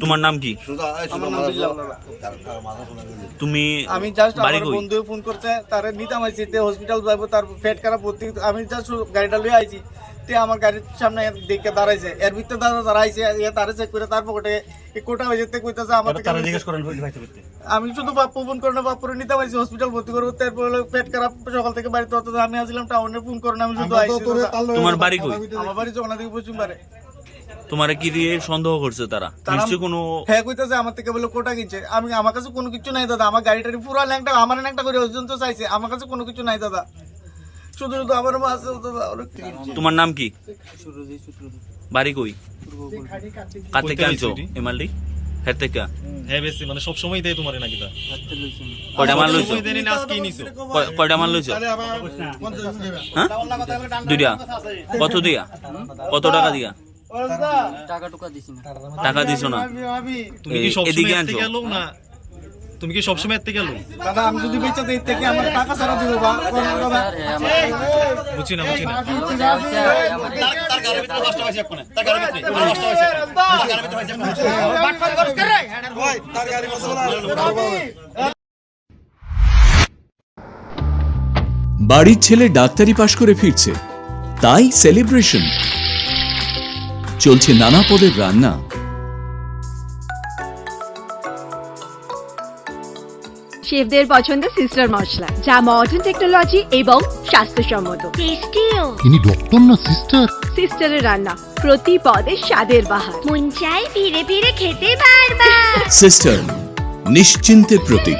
তোমার নাম কি? তুমি আমি জাস্ট আমার বন্ধু ফোন করতে তারে নিতাম আইছি তে হসপিটাল যাইবো তার পেট খারাপ ভর্তি আমি জাস্ট গাড়িটা লয়ে আইছি তে আমার গাড়ির সামনে দেখে দাঁড়াইছে এর ভিতরে দাঁড়াইছে তারে চেক করে তার পকেটে কোটা হয়ে যেতে কইতাছে আমার তারে জিজ্ঞেস করেন আমি শুধু বাপ্পু ফোন করে না বাপ্পুরে নিতাম আইছি হসপিটাল ভর্তি করব তারপর পেট খারাপ সকাল থেকে বাড়িতে হতো আমি আসলাম টাউনে ফোন করে আমি শুধু আইছি। তোমার বাড়ি কই? আমার বাড়ি জগন্নাথ দিকে পশ্চিম পারে। তোমারে কি দিয়ে সন্দেহ করছে তারা? নিশ্চয় কোনো হ্যাঁ কইতাছে আমার থেকে বলে কোটা কিনছে আমি আমার কাছে কোনো কিছু নাই দাদা আমার গাড়িটারি পুরো ল্যাংটা আমার ল্যাংটা করে পর্যন্ত চাইছে আমার কাছে কোনো কিছু নাই দাদা শুধু শুধু আমার মাছ দাদা। তোমার নাম কি? বাড়ি কই? কার থেকে আনছো এমএলডি? হের থেকে? হ্যাঁ বেশি মানে সব সময় দেয় তোমারে নাকি তা? কয়টা মাল লইছো? কয়টা মাল লইছো? হ্যাঁ দুইটা। কত দিয়া? কত টাকা দিয়া? টাকা দিছো না? তুমি কি সব সময় এতে গেল না? তুমি কি সব সময় এতে গেল? দাদা আমি যদি বেচা দেই থেকে আমার টাকা ছাড়া দিব বা দাদা বুঝি না তার গাড়ির ভিতরে 10টা হইছে কোনে তার গাড়ির ভিতরে 10টা হইছে তার গাড়ির ভিতরে হইছে বাটফার করছ রে ভাই তার গাড়ি মশলা। বাড়ির ছেলে ডাক্তারি পাশ করে ফিরছে তাই সেলিব্রেশন চলছে নানা পদের রান্না। শেফদের পছন্দ সিস্টার মশলা যা মডার্ন টেকনোলজি এবং স্বাস্থ্যসম্মত। টেস্টিও। ইনি ডক্টর না সিস্টার? সিস্টারের রান্না প্রতি পদে স্বাদের বাহার। মন চাই ফিরে ফিরে খেতে বারবার। সিস্টার নিশ্চিন্তের প্রতীক।